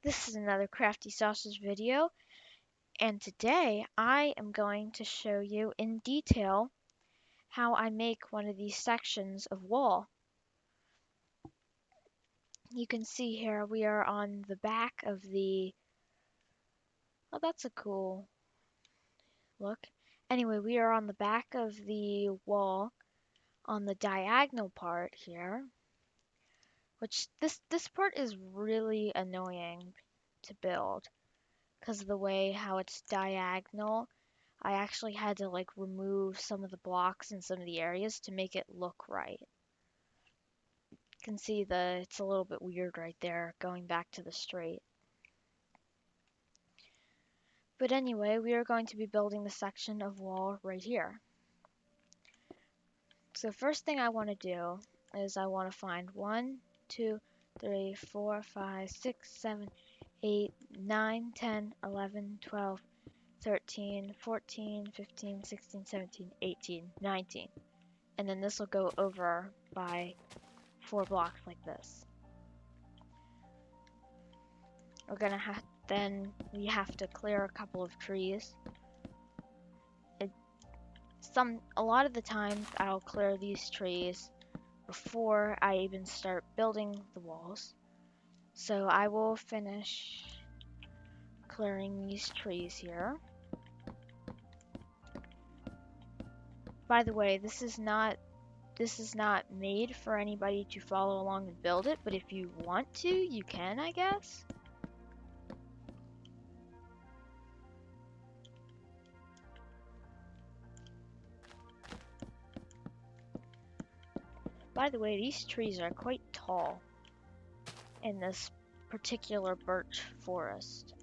This is another Crafty Sausage video, and today I am going to show you in detail how I make one of these sections of wall. You can see here we are on the back of oh, that's a cool look. Anyway, we are on the back of the wall on the diagonal part here, which this part is really annoying to build because of the way how it's diagonal. I actually had to like remove some of the blocks in some of the areas to make it look right. You can see it's a little bit weird right there going back to the straight. But anyway, we are going to be building the section of wall right here. So first thing I want to do is I want to find 1, 2, 3, 4, 5, 6, 7, 8, 9, 10, 11, 12, 13, 14, 15, 16, 17, 18, 19. And then this will go over by 4 blocks like this. We're gonna we have to clear a couple of trees. A lot of the times I'll clear these trees before I even start building the walls. So I will finish clearing these trees here. By the way, this is not made for anybody to follow along and build it, but if you want to, you can, I guess. By the way, these trees are quite tall in this particular birch forest.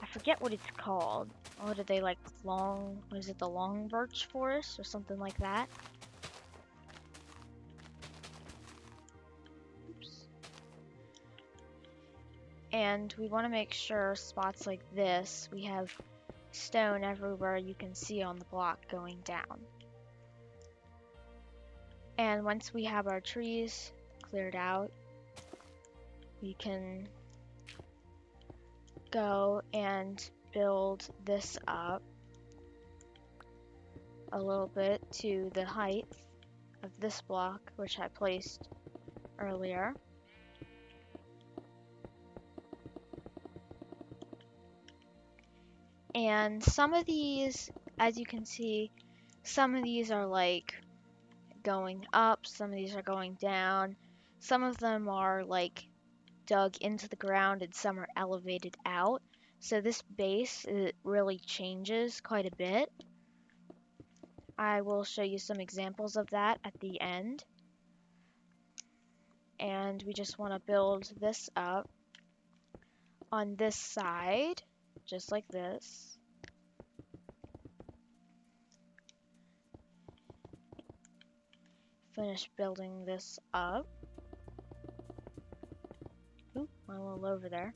I forget what it's called. What are they, like long, was it the long birch forest or something like that? Oops. And we want to make sure spots like this, we have stone everywhere you can see on the block going down. And once we have our trees cleared out, we can go and build this up a little bit to the height of this block, which I placed earlier. And some of these, as you can see, some of these are like going up, some of these are going down, some of them are like dug into the ground and some are elevated out. So this base, it really changes quite a bit. I will show you some examples of that at the end. And we just want to build this up on this side, just like this. Finish building this up. Ooh, went a little over there.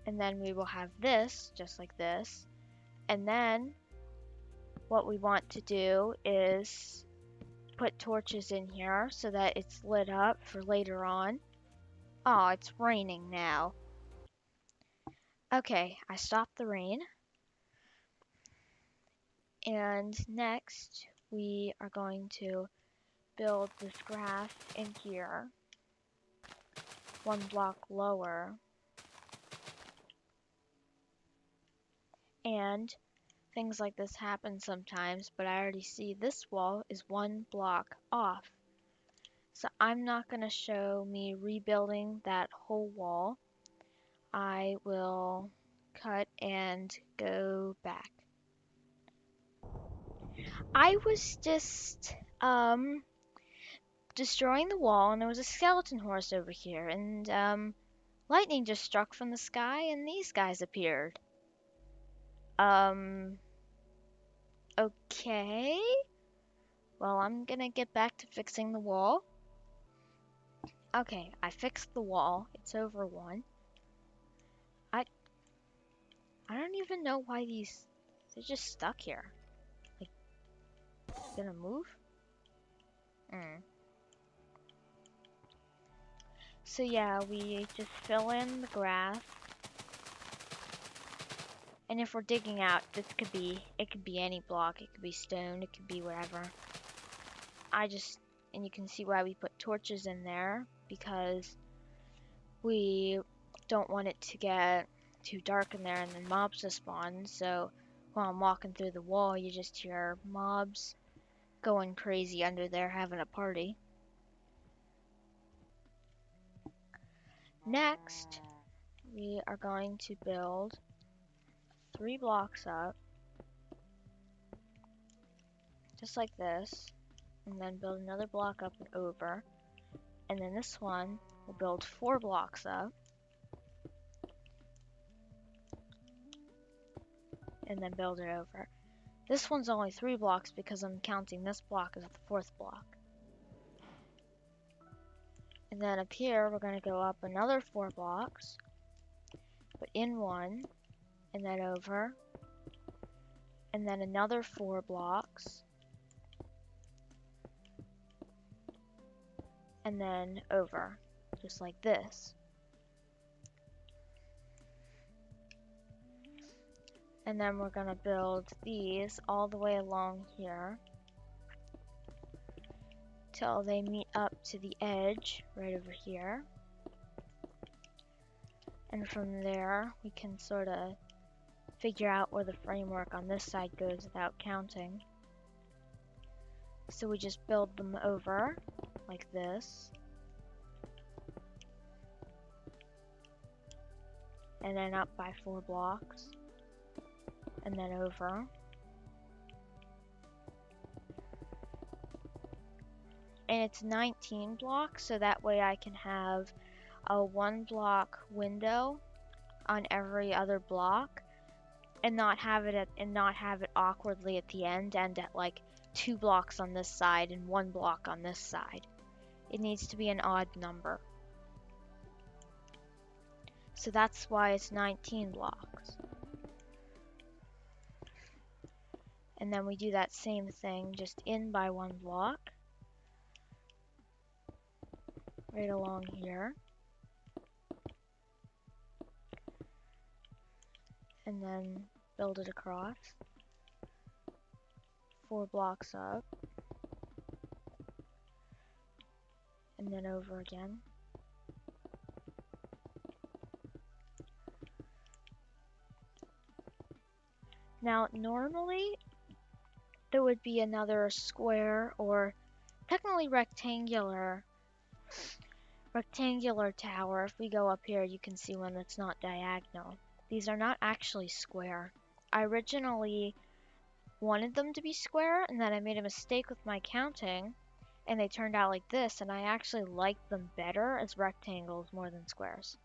And then we will have this, just like this. And then what we want to do is put torches in here so that it's lit up for later on. Oh, it's raining now. Okay, I stopped the rain. And next, we are going to build this grass in here, 1 block lower. And things like this happen sometimes, but I already see this wall is 1 block off. So I'm not going to show me rebuilding that whole wall. I will cut and go back. I was just destroying the wall and there was a skeleton horse over here and lightning just struck from the sky and these guys appeared. Okay. Well, I'm gonna get back to fixing the wall. Okay, I fixed the wall. It's over 1. I don't even know why they're just stuck here. Like, gonna move? So yeah, we just fill in the grass. And if we're digging out, it could be any block. It could be stone, it could be whatever. And you can see why we put torches in there, because we don't want it to get too dark in there and then mobs to spawn. So while I'm walking through the wall, you just hear mobs going crazy under there having a party. Next, we are going to build 3 blocks up, just like this, and then build another block up and over. And then this one will build 4 blocks up, and then build it over. This one's only 3 blocks because I'm counting this block as the 4th block. And then up here, we're going to go up another 4 blocks, but in one, and then over, and then another 4 blocks, and then over, just like this. And then we're going to build these all the way along here till they meet up to the edge right over here. And from there, we can sort of figure out where the framework on this side goes without counting. So we just build them over like this. And then up by 4 blocks. And then over. And it's 19 blocks, so that way I can have a 1 block window on every other block and not have it awkwardly at the end and at like 2 blocks on this side and 1 block on this side. It needs to be an odd number. So that's why it's 19 blocks. And then we do that same thing, just in by 1 block. Right along here. And then build it across. 4 blocks up. And then over again. Now, normally, there would be another square or technically rectangular tower. If we go up here, you can see one that's not diagonal. These are not actually square. I originally wanted them to be square, and then I made a mistake with my counting, and they turned out like this, and I actually like them better as rectangles more than squares.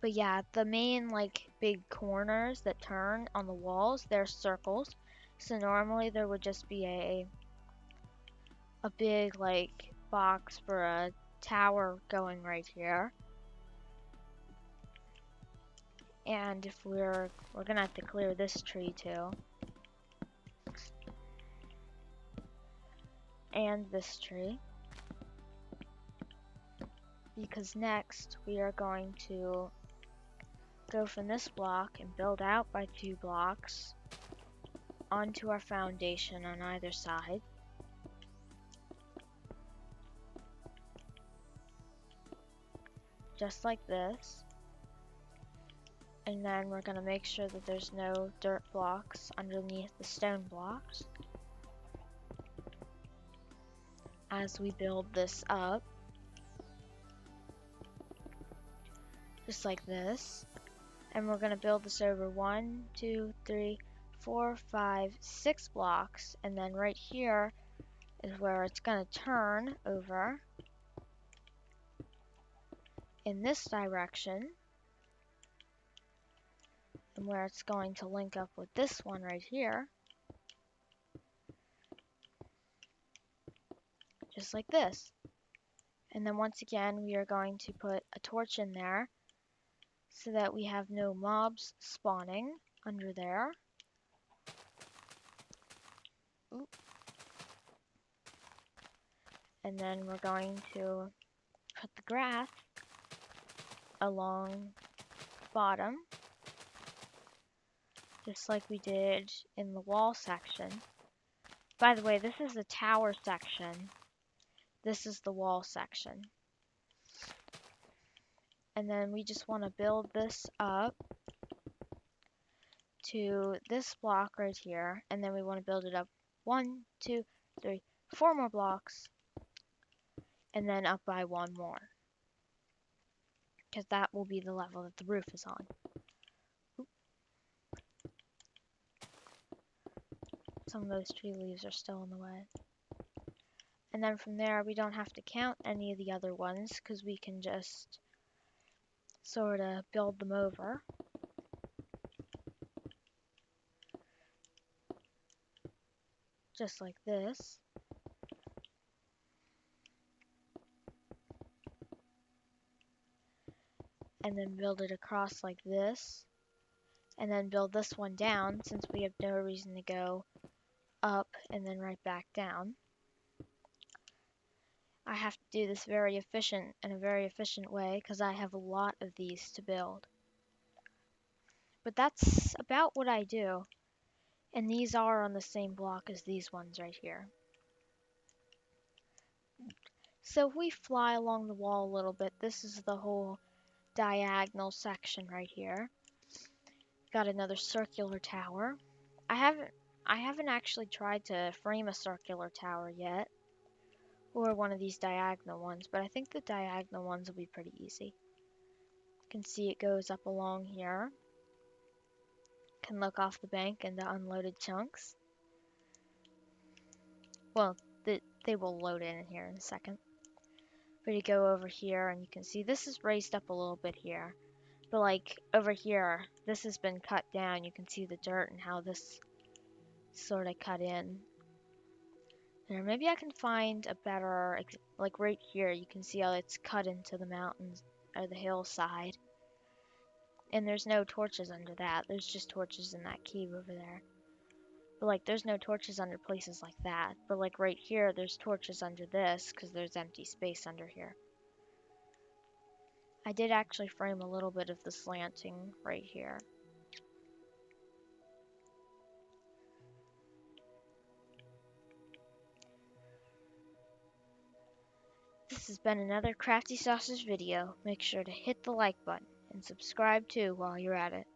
But yeah, the main like big corners that turn on the walls, they're circles. So normally there would just be a big like box for a tower going right here. And if we're gonna have to clear this tree too. And this tree. Because next we are going to go from this block and build out by 2 blocks onto our foundation on either side. Just like this. And then we're going to make sure that there's no dirt blocks underneath the stone blocks as we build this up. Just like this. And we're going to build this over 1, 2, 3, 4, 5, 6 blocks. And then right here is where it's going to turn over in this direction. And where it's going to link up with this one right here. Just like this. And then once again, we are going to put a torch in there so that we have no mobs spawning under there. Oop. And then we're going to put the grass along the bottom, just like we did in the wall section. By the way, this is the tower section. This is the wall section. And then we just want to build this up to this block right here. And then we want to build it up 1, 2, 3, 4 more blocks. And then up by 1 more. Because that will be the level that the roof is on. Oop. Some of those tree leaves are still in the way. And then from there, we don't have to count any of the other ones because we can just sort of build them over. Just like this. And then build it across like this. And then build this one down since we have no reason to go up and then right back down. I have to do this very efficient in a very efficient way because I have a lot of these to build. But that's about what I do. And these are on the same block as these ones right here. So if we fly along the wall a little bit, this is the whole diagonal section right here. Got another circular tower. I haven't actually tried to frame a circular tower yet. Or one of these diagonal ones, but I think the diagonal ones will be pretty easy. You can see it goes up along here. Can look off the bank into unloaded chunks. Well, they will load in here in a second. But you go over here and you can see this is raised up a little bit here. But like over here, this has been cut down. You can see the dirt and how this sort of cut in. There, maybe I can find a better, like right here, you can see how it's cut into the mountains or the hillside. And there's no torches under that. There's just torches in that cave over there. But like there's no torches under places like that. But like right here, there's torches under this because there's empty space under here. I did actually frame a little bit of the slanting right here. This has been another Crafty Sausage video. Make sure to hit the like button and subscribe too while you're at it.